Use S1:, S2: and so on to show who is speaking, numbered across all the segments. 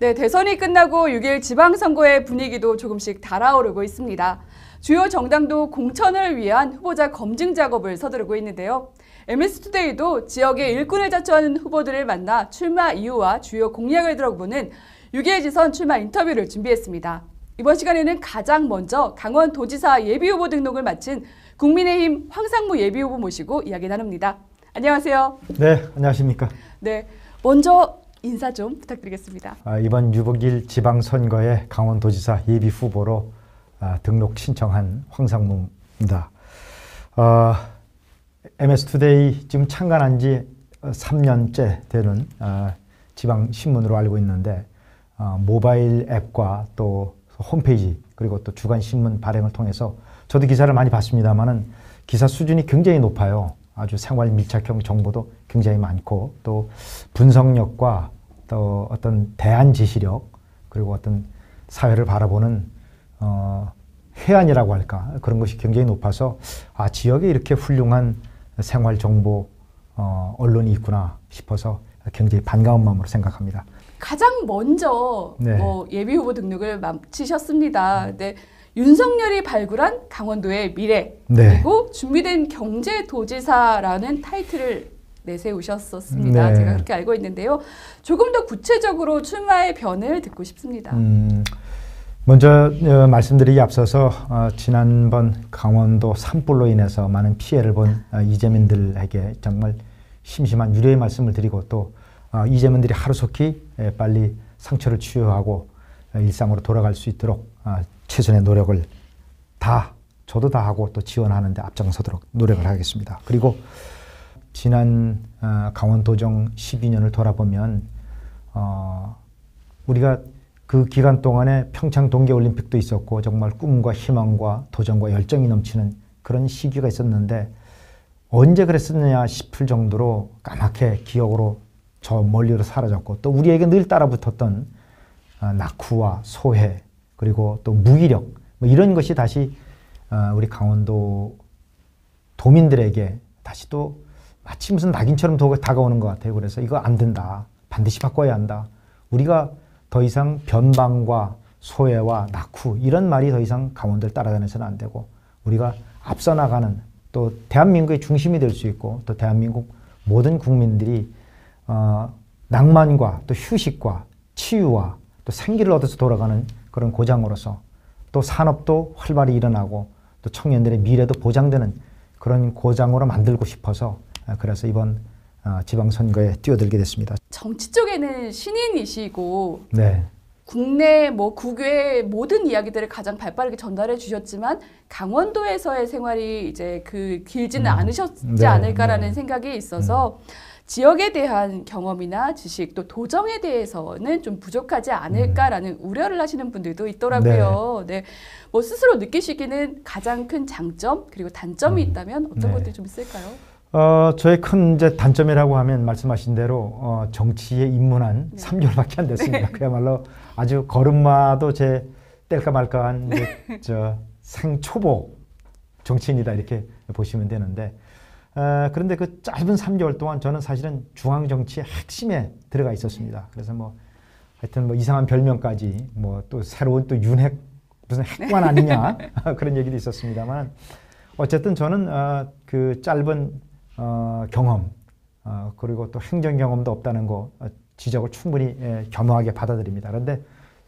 S1: 네, 대선이 끝나고 6일 지방선거의 분위기도 조금씩 달아오르고 있습니다. 주요 정당도 공천을 위한 후보자 검증 작업을 서두르고 있는데요. MS투데이도 지역의 일꾼을 자처하는 후보들을 만나 출마 이유와 주요 공약을 들어보는 6일 지선 출마 인터뷰를 준비했습니다. 이번 시간에는 가장 먼저 강원도지사 예비후보 등록을 마친 국민의힘 황상무 예비후보 모시고 이야기 나눕니다. 안녕하세요.
S2: 네, 안녕하십니까.
S1: 네, 먼저 인사 좀 부탁드리겠습니다.
S2: 이번 6일 지방선거에 강원도지사 예비후보로 등록 신청한 황상무입니다. MS투데이 지금 창간한 지 3년째 되는 지방신문으로 알고 있는데 모바일 앱과 또 홈페이지 그리고 또 주간신문 발행을 통해서 저도 기사를 많이 봤습니다만은 기사 수준이 굉장히 높아요. 아주 생활 밀착형 정보도 굉장히 많고 또 분석력과 또 어떤 대안 제시력 그리고 어떤 사회를 바라보는 해안이라고 할까 그런 것이 굉장히 높아서 지역에 이렇게 훌륭한 생활 정보 언론이 있구나 싶어서 굉장히 반가운 마음으로 생각합니다.
S1: 가장 먼저
S2: 네.
S1: 예비후보 등록을 마치셨습니다. 네. 윤석열이 발굴한 강원도의 미래
S2: 네.
S1: 그리고 준비된 경제도지사라는 타이틀을 내세우셨었습니다.
S2: 네.
S1: 제가 그렇게 알고 있는데요. 조금 더 구체적으로 출마의 변을 듣고 싶습니다.
S2: 먼저 말씀드리기 앞서서 지난번 강원도 산불로 인해서 많은 피해를 본 이재민들에게 정말 심심한 유례의 말씀을 드리고 또 이재민들이 하루속히 빨리 상처를 치유하고 일상으로 돌아갈 수 있도록 최선의 노력을 저도 다 하고 또 지원하는데 앞장서도록 노력을 하겠습니다. 그리고 지난 강원도정 12년을 돌아보면 우리가 그 기간 동안에 평창 동계올림픽도 있었고 정말 꿈과 희망과 도전과 열정이 넘치는 그런 시기가 있었는데 언제 그랬었느냐 싶을 정도로 까맣게 기억으로 저 멀리로 사라졌고 또 우리에게 늘 따라붙었던 낙후와 소회 그리고 또 무기력 이런 것이 다시 우리 강원도 도민들에게 다시 또 마치 무슨 낙인처럼 다가오는 것 같아요. 그래서 이거 안 된다. 반드시 바꿔야 한다. 우리가 더 이상 변방과 소외와 낙후 이런 말이 더 이상 강원도를 따라다녀서는 안 되고 우리가 앞서 나가는 또 대한민국의 중심이 될 수 있고 또 대한민국 모든 국민들이 낭만과 또 휴식과 치유와 또 생기를 얻어서 돌아가는 그런 고장으로서 또 산업도 활발히 일어나고 또 청년들의 미래도 보장되는 그런 고장으로 만들고 싶어서 그래서 이번 지방선거에 뛰어들게 됐습니다.
S1: 정치 쪽에는 신인이시고
S2: 네.
S1: 국내 국외 모든 이야기들을 가장 발빠르게 전달해 주셨지만 강원도에서의 생활이 이제 길지는 않으셨지
S2: 네,
S1: 않을까라는
S2: 네.
S1: 생각이 있어서 지역에 대한 경험이나 지식 또 도정에 대해서는 좀 부족하지 않을까라는 우려를 하시는 분들도 있더라고요. 네. 스스로 느끼시기는 가장 큰 장점 그리고 단점이 있다면 어떤
S2: 네.
S1: 것들이 좀 있을까요?
S2: 저의 큰 이제 단점이라고 하면 말씀하신 대로 정치에 입문한
S1: 네.
S2: 3개월밖에 안 됐습니다. 그야말로 아주 걸음마도 제 뗄까 말까한 생초보 정치인이다 이렇게 보시면 되는데 그런데 그 짧은 3개월 동안 저는 사실은 중앙 정치의 핵심에 들어가 있었습니다. 그래서 하여튼 이상한 별명까지 또 새로운 또 윤핵 무슨 핵관 아니냐 그런 얘기도 있었습니다만 어쨌든 저는 그 짧은 경험 그리고 또 행정 경험도 없다는 거 지적을 충분히 겸허하게 받아들입니다. 그런데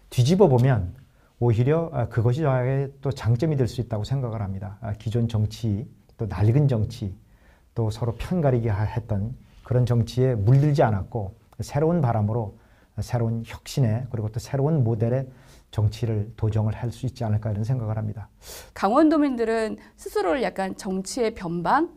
S2: 뒤집어 보면 오히려 그것이 저에게 또 장점이 될 수 있다고 생각을 합니다. 기존 정치 또 낡은 정치 또 서로 편가리게 했던 그런 정치에 물들지 않았고 새로운 바람으로 새로운 혁신의 그리고 또 새로운 모델의 정치를 도정을 할 수 있지 않을까 이런 생각을 합니다.
S1: 강원도민들은 스스로를 약간 정치의 변방,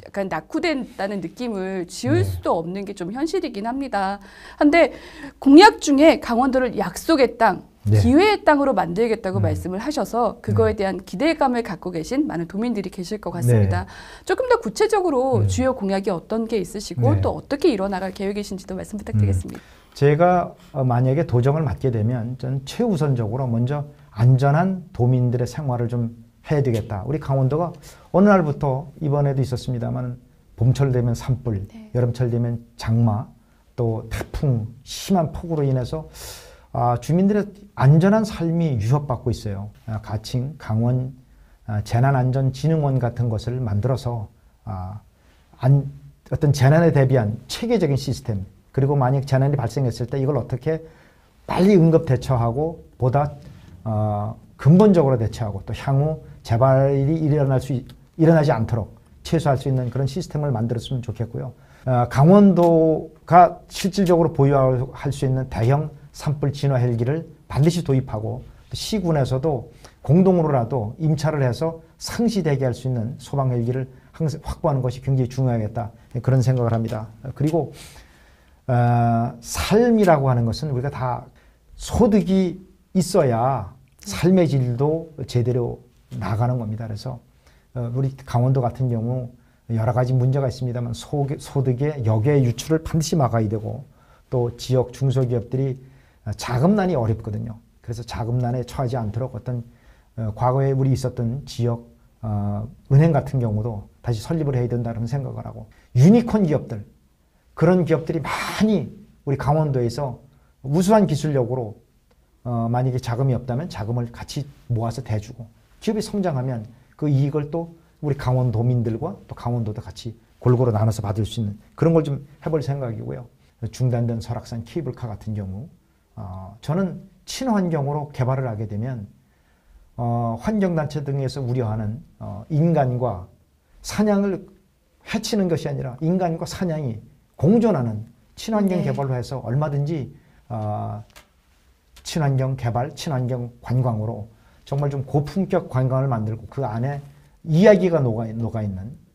S1: 약간 낙후된다는 느낌을 지울 수도 없는 게 좀 현실이긴 합니다. 근데 공약 중에 강원도를 약속의 땅, 기회의 땅으로 만들겠다고 말씀을 하셔서 그거에 대한 기대감을 갖고 계신 많은 도민들이 계실 것 같습니다. 조금 더 구체적으로 주요 공약이 어떤 게 있으시고 또 어떻게 이뤄나갈 계획이신지도 말씀 부탁드리겠습니다.
S2: 제가 만약에 도정을 맡게 되면 전 최우선적으로 먼저 안전한 도민들의 생활을 좀 해야 되겠다. 우리 강원도가 어느 날부터 이번에도 있었습니다만 봄철 되면 산불, 여름철 되면 장마, 또 태풍, 심한 폭우로 인해서 주민들의 안전한 삶이 위협받고 있어요. 가칭, 강원, 재난안전진흥원 같은 것을 만들어서 어떤 재난에 대비한 체계적인 시스템, 그리고 만약 재난이 발생했을 때 이걸 어떻게 빨리 응급 대처하고 보다 근본적으로 대처하고 또 향후 재발이 일어나지 않도록 최소화할 수 있는 그런 시스템을 만들었으면 좋겠고요. 강원도가 실질적으로 보유할 수 있는 대형 산불 진화 헬기를 반드시 도입하고 시군에서도 공동으로라도 임차를 해서 상시 대기할 수 있는 소방 헬기를 항상 확보하는 것이 굉장히 중요하겠다, 그런 생각을 합니다. 그리고 삶이라고 하는 것은 우리가 다 소득이 있어야 삶의 질도 제대로 나가는 겁니다. 그래서 우리 강원도 같은 경우 여러 가지 문제가 있습니다만 소득의 역의 유출을 반드시 막아야 되고, 또 지역 중소기업들이 자금난이 어렵거든요. 그래서 자금난에 처하지 않도록 어떤 과거에 우리 있었던 지역 은행 같은 경우도 다시 설립을 해야 된다는 생각을 하고, 유니콘 기업들, 그런 기업들이 많이 우리 강원도에서 우수한 기술력으로 만약에 자금이 없다면 자금을 같이 모아서 대주고, 기업이 성장하면 그 이익을 또 우리 강원도민들과 또 강원도도 같이 골고루 나눠서 받을 수 있는 그런 걸 좀 해볼 생각이고요. 중단된 설악산 케이블카 같은 경우 저는 친환경으로 개발을 하게 되면 환경단체 등에서 우려하는 인간과 사냥을 해치는 것이 아니라 인간과 사냥이 공존하는 친환경 개발로 해서 얼마든지 친환경 개발, 친환경 관광으로 정말 좀 고품격 관광을 만들고 그 안에 이야기가 녹아있는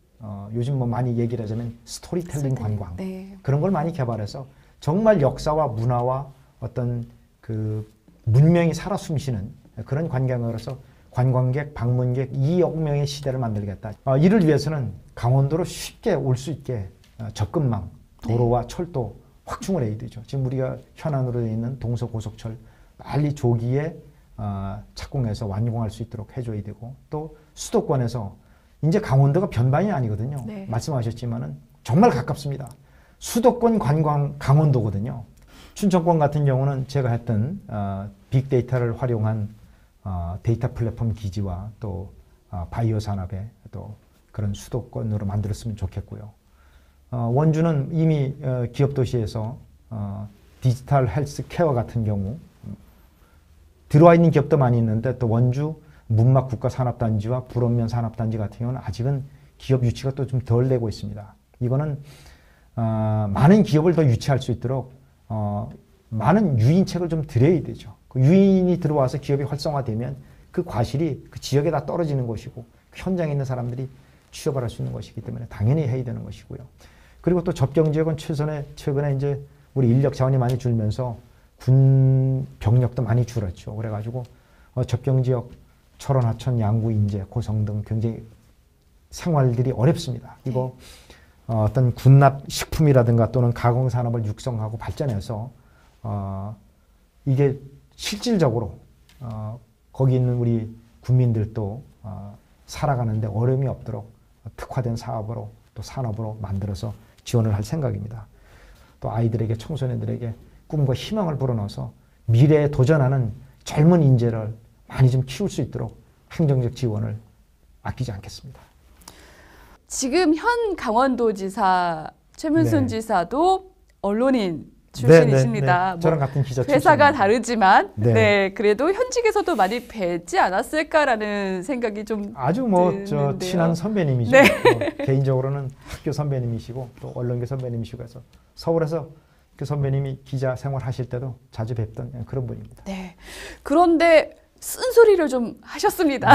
S2: 요즘 뭐 많이 얘기를 하자면 스토리텔링 관광, 그런 걸 많이 개발해서 정말 역사와 문화와 어떤 그 문명이 살아 숨쉬는 그런 관광으로서 관광객, 방문객 2억 명의 시대를 만들겠다. 이를 위해서는 강원도로 쉽게 올 수 있게 접근망, 도로와 철도 확충을 해야 되죠. 지금 우리가 현안으로 되어 있는 동서고속철 빨리 조기에 착공해서 완공할 수 있도록 해줘야 되고, 또 수도권에서 이제 강원도가 변방이 아니거든요. 말씀하셨지만은 정말 가깝습니다. 수도권 관광 강원도거든요. 춘천권 같은 경우는 제가 했던 빅데이터를 활용한 데이터 플랫폼 기지와 또 바이오 산업의 또 그런 수도권으로 만들었으면 좋겠고요. 원주는 이미 기업 도시에서 디지털 헬스 케어 같은 경우 들어와 있는 기업도 많이 있는데, 또 원주 문막 국가산업단지와 불원면 산업단지 같은 경우는 아직은 기업 유치가 또 좀 덜 되고 있습니다. 이거는 많은 기업을 더 유치할 수 있도록 많은 유인책을 좀 드려야 되죠. 그 유인이 들어와서 기업이 활성화되면 그 과실이 그 지역에 다 떨어지는 것이고, 그 현장에 있는 사람들이 취업을 할 수 있는 것이기 때문에 당연히 해야 되는 것이고요. 그리고 또 접경지역은 최근에 이제 우리 인력 자원이 많이 줄면서 군 병력도 많이 줄었죠. 그래가지고 접경지역 철원, 하천, 양구, 인제, 고성 등 굉장히 생활들이 어렵습니다. 이거 어떤 군납 식품이라든가 또는 가공산업을 육성하고 발전해서 이게 실질적으로 거기 있는 우리 국민들도 살아가는데 어려움이 없도록 특화된 사업으로 또 산업으로 만들어서 지원을 할 생각입니다. 또 아이들에게, 청소년들에게 꿈과 희망을 불어넣어서 미래에 도전하는 젊은 인재를 많이 좀 키울 수 있도록 행정적 지원을 아끼지 않겠습니다.
S1: 지금 현 강원도지사 최문순 지사도 언론인
S2: 네.
S1: 출신이십니다.
S2: 저랑 같은 기자
S1: 회사가
S2: 출신입니다.
S1: 다르지만 그래도 현직에서도 많이 뵙지 않았을까라는 생각이 좀
S2: 아주
S1: 드는데요.
S2: 친한 선배님이죠. 개인적으로는 학교 선배님이시고 또 언론계 선배님이시고 해서 서울에서 그 선배님이 기자 생활하실 때도 자주 뵙던 그런 분입니다.
S1: 그런데 쓴소리를 좀 하셨습니다.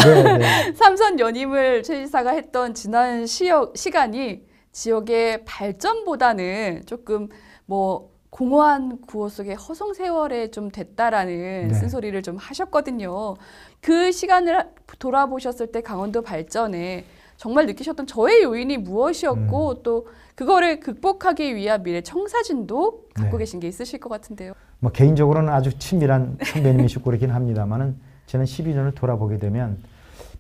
S1: 삼선 연임을 최 지사가 했던 지난 시간이 지역의 발전보다는 조금 뭐 공허한 구호 속에 허송 세월에 좀 됐다라는 쓴소리를 좀 하셨거든요. 그 시간을 돌아보셨을 때 강원도 발전에 정말 느끼셨던 저의 요인이 무엇이었고 또 그거를 극복하기 위한 미래 청사진도 갖고 계신 게 있으실 것 같은데요.
S2: 뭐 개인적으로는 아주 친밀한 선배님이시고 그렇긴 합니다만은 저는 12년을 돌아보게 되면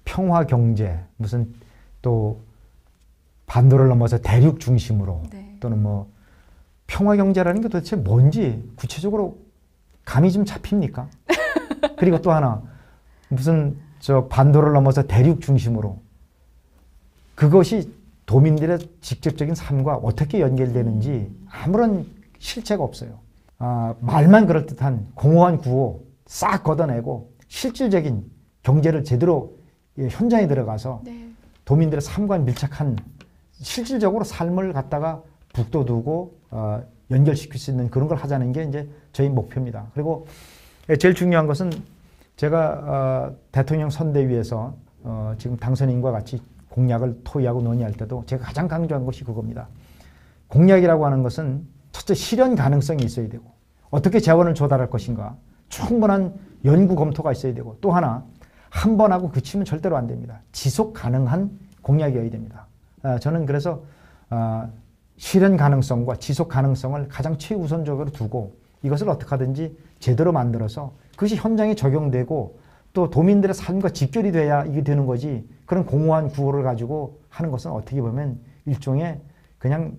S2: 평화 경제, 무슨 또 반도를 넘어서 대륙 중심으로 또는 뭐 평화 경제라는 게 도대체 뭔지 구체적으로 감이 좀 잡힙니까? 그리고 또 하나 무슨 반도를 넘어서 대륙 중심으로 그것이 도민들의 직접적인 삶과 어떻게 연결되는지 아무런 실체가 없어요. 말만 그럴듯한 공허한 구호 싹 걷어내고 실질적인 경제를 제대로 현장에 들어가서
S1: 네.
S2: 도민들의 삶과 밀착한 실질적으로 삶을 갖다가 북돋우고 연결시킬 수 있는 그런 걸 하자는 게 이제 저희 목표입니다. 그리고 제일 중요한 것은 제가 대통령 선대위에서 지금 당선인과 같이 공약을 토의하고 논의할 때도 제가 가장 강조한 것이 그겁니다. 공약이라고 하는 것은 첫째 실현 가능성이 있어야 되고 어떻게 재원을 조달할 것인가 충분한 연구 검토가 있어야 되고 또 하나 한 번 하고 그치면 절대로 안 됩니다. 지속 가능한 공약이어야 됩니다. 저는 그래서 실현 가능성과 지속 가능성을 가장 최우선적으로 두고 이것을 어떻게 하든지 제대로 만들어서 그것이 현장에 적용되고 또 도민들의 삶과 직결이 돼야 이게 되는 거지 그런 공허한 구호를 가지고 하는 것은 어떻게 보면 일종의 그냥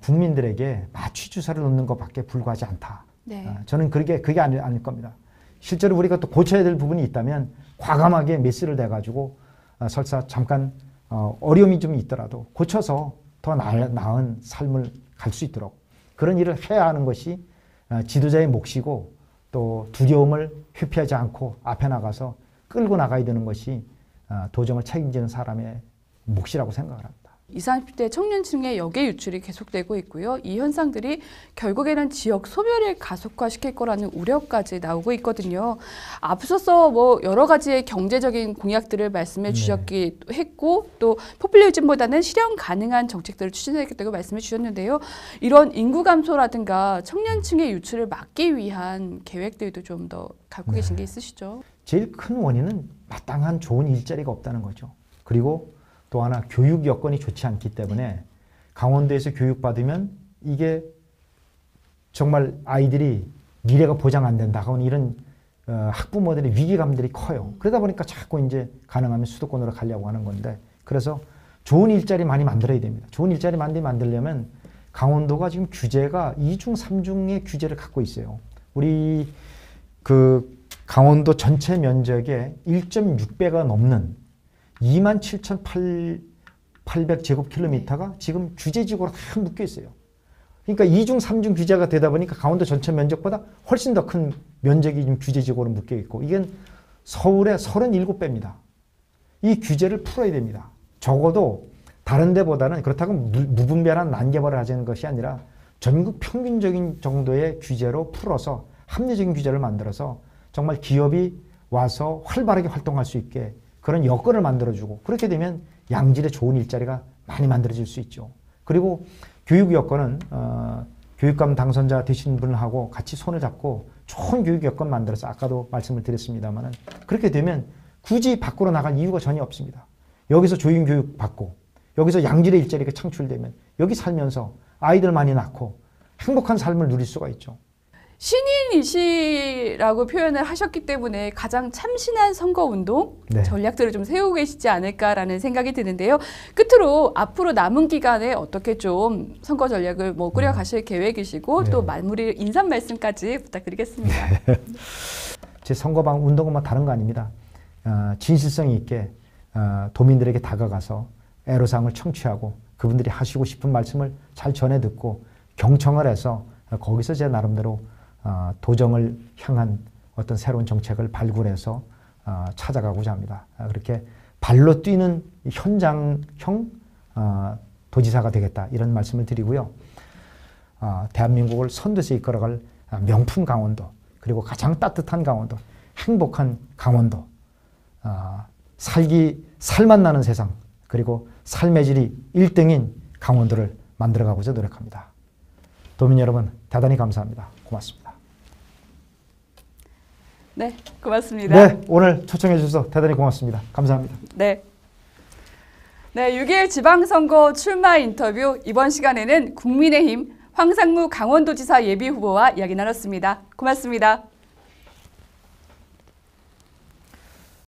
S2: 국민들에게 마취 주사를 놓는 것밖에 불과하지 않다.
S1: 네.
S2: 저는 그게 아닐 겁니다. 실제로 우리가 또 고쳐야 될 부분이 있다면 과감하게 메스를 대가지고 설사 잠깐 어려움이 좀 있더라도 고쳐서 더 나은 삶을 갈 수 있도록 그런 일을 해야 하는 것이 지도자의 몫이고 또 두려움을 회피하지 않고 앞에 나가서 끌고 나가야 되는 것이 도정을 책임지는 사람의 몫이라고 생각을 합니다.
S1: 20, 30대 청년층의 역의 유출이 계속되고 있고요. 이 현상들이 결국에는 지역 소멸을 가속화시킬 거라는 우려까지 나오고 있거든요. 앞서서 뭐 여러 가지의 경제적인 공약들을 말씀해 주셨기도 했고 또 포퓰리즘보다는 실현 가능한 정책들을 추진하겠다고 말씀해 주셨는데요. 이런 인구 감소라든가 청년층의 유출을 막기 위한 계획들도 좀 더 갖고 계신 게 있으시죠?
S2: 제일 큰 원인은 마땅한 좋은 일자리가 없다는 거죠. 그리고 또 하나 교육 여건이 좋지 않기 때문에 강원도에서 교육받으면 이게 정말 아이들이 미래가 보장 안 된다 하는 이런 학부모들의 위기감들이 커요. 그러다 보니까 자꾸 이제 가능하면 수도권으로 가려고 하는 건데 그래서 좋은 일자리 많이 만들어야 됩니다. 좋은 일자리 많이 만들려면 강원도가 지금 규제가 2중, 3중의 규제를 갖고 있어요. 우리 그 강원도 전체 면적의 1.6배가 넘는 27,800제곱킬로미터가 지금 규제지구로 다 묶여 있어요. 그러니까 2중, 3중 규제가 되다 보니까 강원도 전체 면적보다 훨씬 더 큰 면적이 지금 규제지구로 묶여 있고 이건 서울의 37배입니다. 이 규제를 풀어야 됩니다. 적어도 다른 데보다는 그렇다고 무분별한 난개발을 하자는 것이 아니라 전국 평균적인 정도의 규제로 풀어서 합리적인 규제를 만들어서 정말 기업이 와서 활발하게 활동할 수 있게 그런 여건을 만들어주고 그렇게 되면 양질의 좋은 일자리가 많이 만들어질 수 있죠. 그리고 교육 여건은 교육감 당선자 되신 분하고 같이 손을 잡고 좋은 교육 여건 만들어서 아까도 말씀을 드렸습니다만 그렇게 되면 굳이 밖으로 나갈 이유가 전혀 없습니다. 여기서 조인 교육 받고 여기서 양질의 일자리가 창출되면 여기 살면서 아이들 많이 낳고 행복한 삶을 누릴 수가 있죠.
S1: 신인이시라고 표현을 하셨기 때문에 가장 참신한 선거운동 전략들을 좀 세우고 계시지 않을까라는 생각이 드는데요. 끝으로 앞으로 남은 기간에 어떻게 좀 선거 전략을 뭐 꾸려가실 계획이시고 또 마무리 인사 말씀까지 부탁드리겠습니다.
S2: 제 선거방 운동은 뭐 다른 거 아닙니다. 진실성 있게 도민들에게 다가가서 애로사항을 청취하고 그분들이 하시고 싶은 말씀을 잘 전해 듣고 경청을 해서 거기서 제 나름대로 도정을 향한 어떤 새로운 정책을 발굴해서 찾아가고자 합니다. 그렇게 발로 뛰는 현장형 도지사가 되겠다 이런 말씀을 드리고요. 대한민국을 선두에서 이끌어갈 명품 강원도 그리고 가장 따뜻한 강원도 행복한 강원도 살만 나는 세상 그리고 삶의 질이 1등인 강원도를 만들어가고자 노력합니다. 도민 여러분 대단히 감사합니다. 고맙습니다.
S1: 네, 고맙습니다.
S2: 네, 오늘 초청해 주셔서 대단히 고맙습니다. 감사합니다.
S1: 네. 네, 6.1 지방선거 출마 인터뷰 이번 시간에는 국민의힘 황상무 강원도지사 예비후보와 이야기 나눴습니다. 고맙습니다.